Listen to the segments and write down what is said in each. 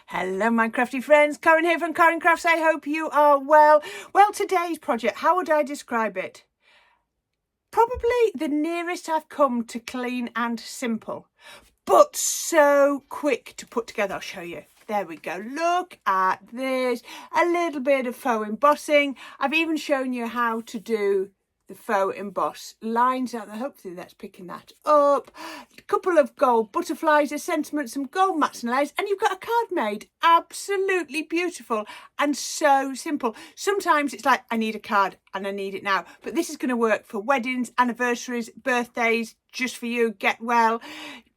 Hello my crafty friends, Corrine here from Corrine Crafts. I hope you are well. Well, today's project, how would I describe it? Probably the nearest I've come to clean and simple, but so quick to put together. I'll show you. There we go. Look at this. A little bit of faux embossing. I've even shown you how to do the faux emboss lines out there. Hopefully that's picking that up. A couple of gold butterflies, a sentiment, some gold mats and layers, and you've got a card made. Absolutely beautiful and so simple. Sometimes it's like, I need a card and I need it now, but this is going to work for weddings, anniversaries, birthdays, just for you, get well,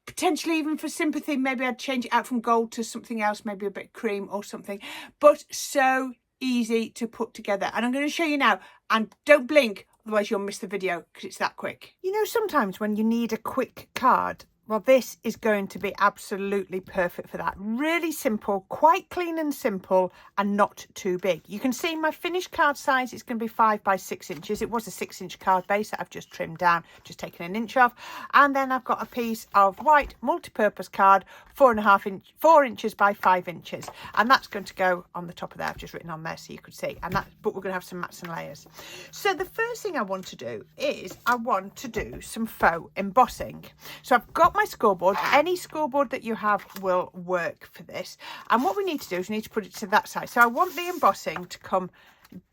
potentially even for sympathy. Maybe I'd change it out from gold to something else, maybe a bit of cream or something, but so easy to put together. And I'm going to show you now, and don't blink, otherwise you'll miss the video because it's that quick. You know, sometimes when you need a quick card, well, this is going to be absolutely perfect for that. Really simple, quite clean and simple, and not too big. You can see my finished card size, it's going to be 5 by 6 inches. It was a 6-inch card base that I've just trimmed down, just taken an inch off. And then I've got a piece of white multi-purpose card, 4 inches by 5 inches. And that's going to go on the top of there. I've just written on there so you could see. And that, but we're going to have some mats and layers. So the first thing I want to do is I want to do some faux embossing. So I've got my scoreboard. Any scoreboard that you have will work for this. And what we need to do is we need to put it to that side. So I want the embossing to come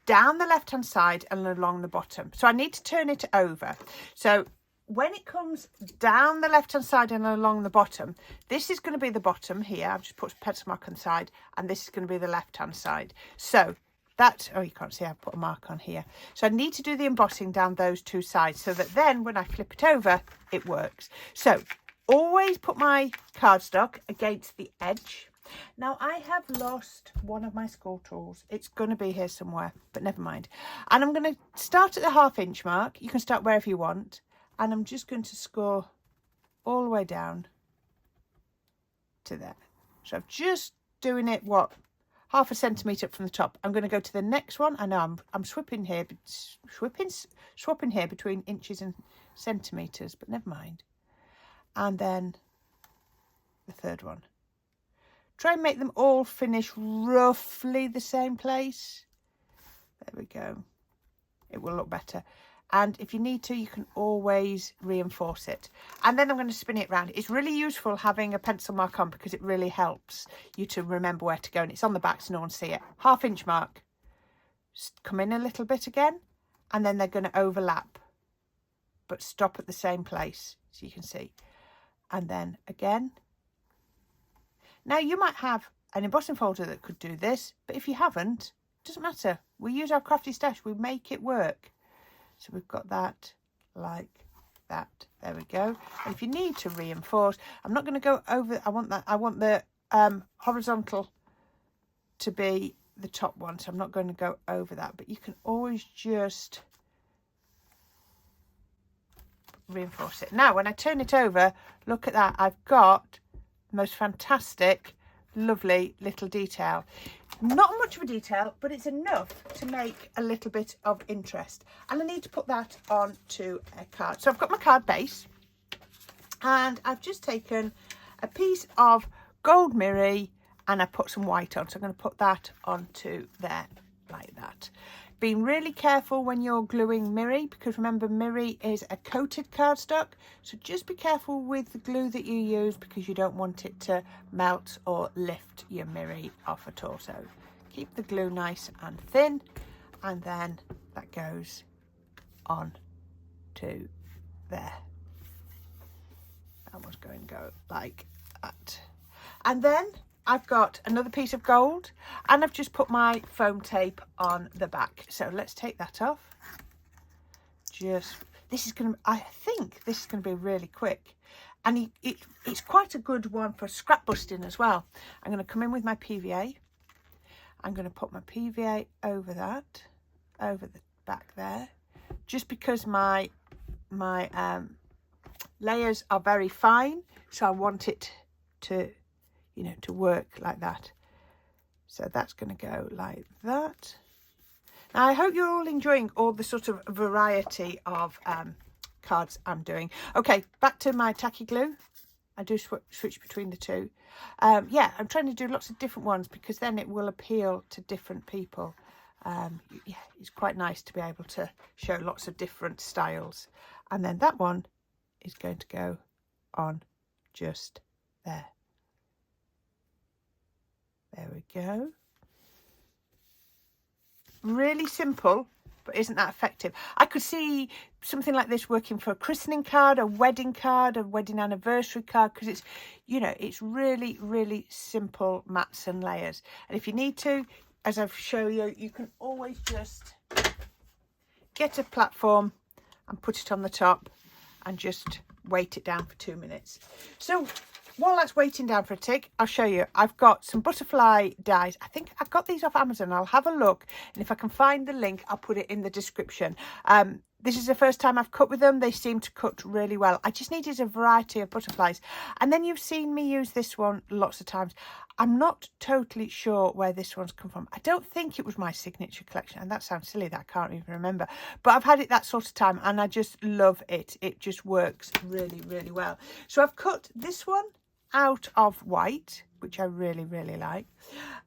down the left hand side and along the bottom. So I need to turn it over. So when it comes down the left hand side and along the bottom, this is going to be the bottom here. I've just put a pencil mark on the side, and this is going to be the left hand side. So that, oh, you can't see, I've put a mark on here. So I need to do the embossing down those two sides so that then when I flip it over, it works. So always put my cardstock against the edge. Now I have lost one of my score tools. It's going to be here somewhere, but never mind. And I'm going to start at the 1/2 inch mark. You can start wherever you want. And I'm just going to score all the way down to there. So I'm just doing it, what, 1/2 centimetre up from the top. I'm going to go to the next one. I know I'm swapping here between inches and centimetres, but never mind. And then the third one. Try and make them all finish roughly the same place. There we go. It will look better. And if you need to, you can always reinforce it. And then I'm going to spin it around. It's really useful having a pencil mark on because it really helps you to remember where to go. And it's on the back so no one see it. 1/2 inch mark. Just come in a little bit again. And then they're going to overlap. But stop at the same place so you can see. And then again. Now you might have an embossing folder that could do this. But if you haven't, it doesn't matter. We use our crafty stash. We make it work. So we've got that like that. There we go. And if you need to reinforce, I'm not going to go over. I want the horizontal to be the top one. So I'm not going to go over that. But you can always just reinforce it. Now, when I turn it over, look at that. I've got the most fantastic, lovely little detail. Not much of a detail, but it's enough to make a little bit of interest. And I need to put that onto a card. So I've got my card base, and I've just taken a piece of gold mirror and I put some white on. So I'm going to put that onto there like that. Being really careful when you're gluing mirror, because remember, mirror is a coated cardstock. So just be careful with the glue that you use because you don't want it to melt or lift your mirror off at all. So keep the glue nice and thin, and then that goes on to there. That one's going to go like that. And then I've got another piece of gold, and I've just put my foam tape on the back. So let's take that off. I think this is going to be really quick. And it's quite a good one for scrap busting as well. I'm going to come in with my PVA. I'm going to put my PVA over that, over the back there. Just because my layers are very fine, so I want it to, you know, to work like that. So that's going to go like that. Now I hope you're all enjoying all the sort of variety of cards I'm doing. Okay, back to my tacky glue. I do switch between the two. Yeah, I'm trying to do lots of different ones because then it will appeal to different people. Yeah, it's quite nice to be able to show lots of different styles. And then that one is going to go on just there. There we go. Really simple, but isn't that effective? I could see something like this working for a christening card, a wedding anniversary card, because it's, you know, it's really, really simple mats and layers. And if you need to, as I've shown you, you can always just get a platform and put it on the top and just weight it down for 2 minutes. So while that's waiting down for a tick, I'll show you. I've got some butterfly dies. I think I got these off Amazon. I'll have a look, and if I can find the link, I'll put it in the description. This is the first time I've cut with them. They seem to cut really well. I just needed a variety of butterflies. And then you've seen me use this one lots of times. I'm not totally sure where this one's come from. I don't think it was my signature collection. And that sounds silly that I can't even remember. But I've had it that sort of time and I just love it. It just works really, really well. So I've cut this one out of white, which I really, really like.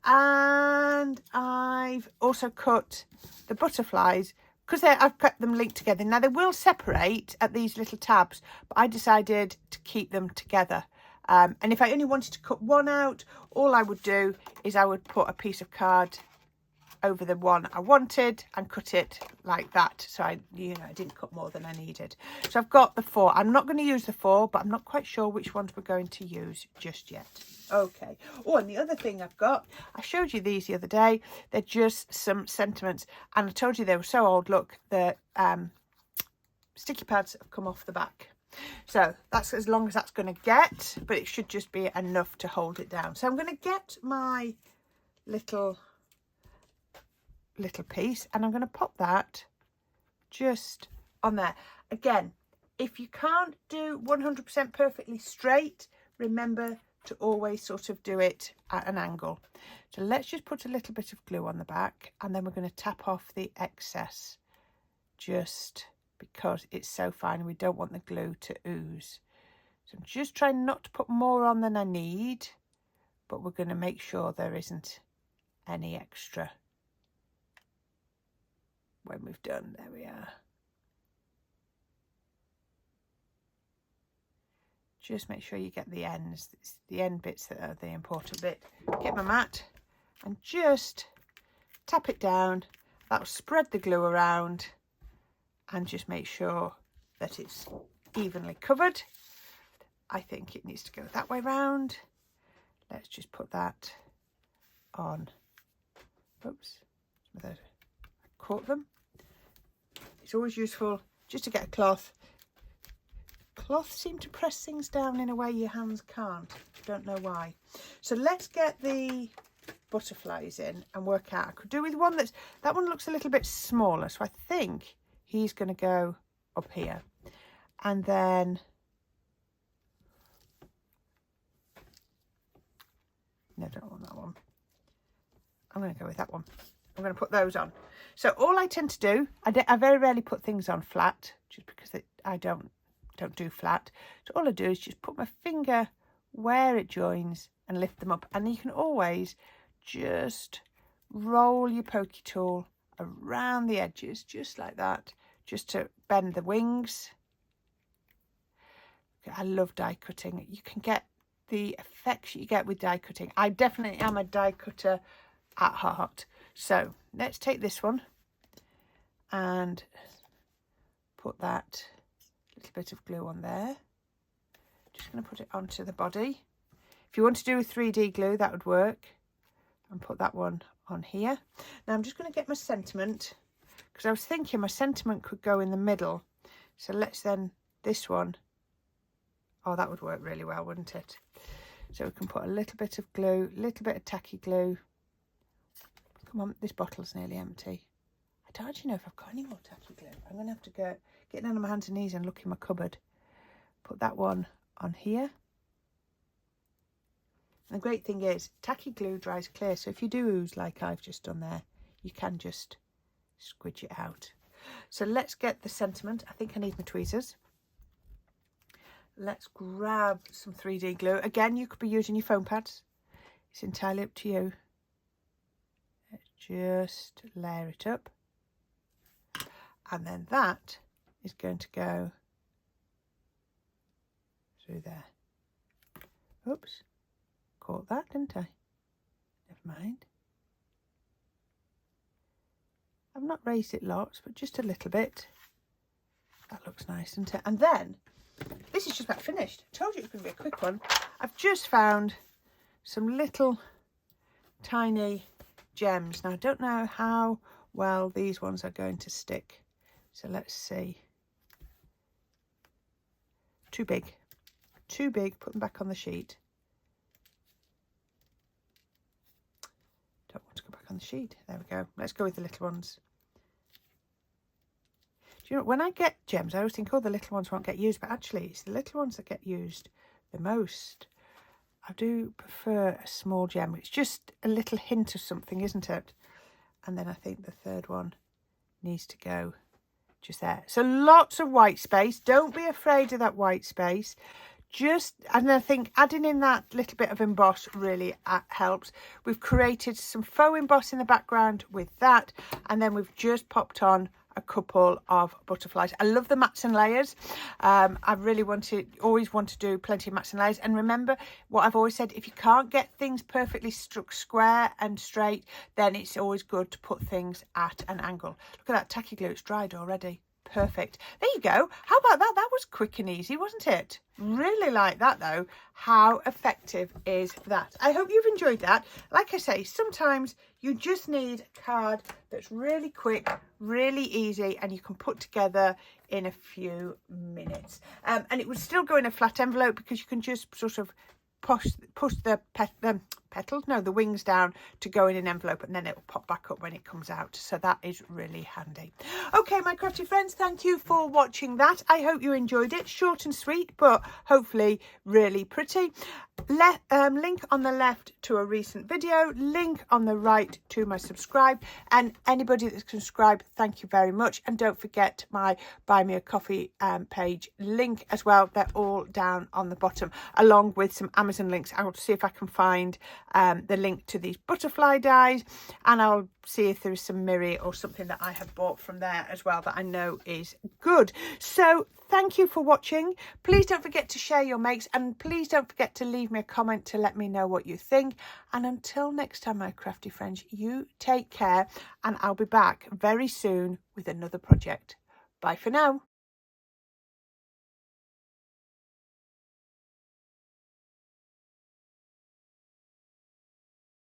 And I've also cut the butterflies because I've kept them linked together. Now they will separate at these little tabs, but I decided to keep them together. And if I only wanted to cut one out, all I would do is I would put a piece of card over the one I wanted and cut it like that. So I didn't cut more than I needed. So I've got the 4. I'm not going to use the 4, but I'm not quite sure which ones we're going to use just yet. Okay. Oh, and the other thing I've got, I showed you these the other day. They're just some sentiments, and I told you they were so old. Look, the sticky pads have come off the back. So that's as long as that's going to get, but it should just be enough to hold it down. So I'm going to get my little piece and I'm going to pop that just on there. Again, if you can't do 100% perfectly straight, remember to always sort of do it at an angle. So let's just put a little bit of glue on the back, and then we're going to tap off the excess just because it's so fine and we don't want the glue to ooze. So I'm just trying not to put more on than I need, but we're going to make sure there isn't any extra when we've done. There we are. Just make sure you get the ends. It's the end bits that are the important bit. Get my mat and just tap it down. That'll spread the glue around and just make sure that it's evenly covered. I think it needs to go that way round. Let's just put that on. Oops, I caught them. It's always useful just to get a cloth. Cloths seem to press things down in a way your hands can't. Don't know why. So let's get the butterflies in and work out. I could do with one that one looks a little bit smaller, so I think he's going to go up here. And then no, I don't want that one. I'm going to go with that one. I'm going to put those on. So all I tend to do, I very rarely put things on flat, just because I don't do flat. So all I do is just put my finger where it joins and lift them up. And you can always just roll your pokey tool around the edges, just like that, just to bend the wings. I love die cutting. You can get the effects you get with die cutting. I definitely am a die cutter at heart. So let's take this one and put that little bit of glue on there. Just going to put it onto the body. If you want to do a 3D glue, that would work. And put that one on here. Now I'm just going to get my sentiment, because I was thinking my sentiment could go in the middle. So let's then, this one, oh, that would work really well, wouldn't it? So we can put a little bit of glue, a little bit of tacky glue. Come on, this bottle's nearly empty. I don't actually know if I've got any more tacky glue. I'm going to have to get down on my hands and knees and look in my cupboard. Put that one on here. And the great thing is, tacky glue dries clear. So if you do ooze like I've just done there, you can just squidge it out. So let's get the sentiment. I think I need my tweezers. let's grab some 3D glue. Again, you could be using your foam pads. It's entirely up to you. Let's just layer it up. And then that is going to go through there. Oops, caught that, didn't I? Never mind. I've not raised it lots, but just a little bit. That looks nice, doesn't it? And then, this is just about finished. I told you it was going to be a quick one. I've just found some little tiny gems. Now, I don't know how well these ones are going to stick. So let's see. Too big. Too big. Put them back on the sheet. Don't want to go back on the sheet. There we go. Let's go with the little ones. Do you know, when I get gems, I always think, oh, the little ones won't get used. But actually, it's the little ones that get used the most. I do prefer a small gem. It's just a little hint of something, isn't it? And then I think the third one needs to go just there. So lots of white space. Don't be afraid of that white space. And I think adding in that little bit of emboss really helps. We've created some faux emboss in the background with that, and then we've just popped on a couple of butterflies. I love the mats and layers. I really always want to do plenty of mats and layers. And remember what I've always said, if you can't get things perfectly struck square and straight, then it's always good to put things at an angle. Look at that tacky glue, it's dried already. Perfect. There you go. How about that? That was quick and easy, wasn't it? Really like that though. How effective is that? I hope you've enjoyed that. Like I say, sometimes you just need a card that's really quick, really easy, and you can put together in a few minutes. And it would still go in a flat envelope because you can just sort of push the the wings down to go in an envelope, and then it will pop back up when it comes out. So that is really handy. Okay, my crafty friends, thank you for watching that. I hope you enjoyed it. Short and sweet, but hopefully really pretty. Link on the left to a recent video, link on the right to my subscribe, and anybody that's subscribed, thank you very much. And don't forget my buy me a coffee page link as well. They're all down on the bottom, along with some Amazon links. I'll see if I can find the link to these butterfly dies, and I'll see if there is some Miri or something that I have bought from there as well that I know is good. So thank you for watching. Please don't forget to share your makes, and please don't forget to leave me a comment to let me know what you think. And until next time, my crafty friends, you take care, and I'll be back very soon with another project. Bye for now.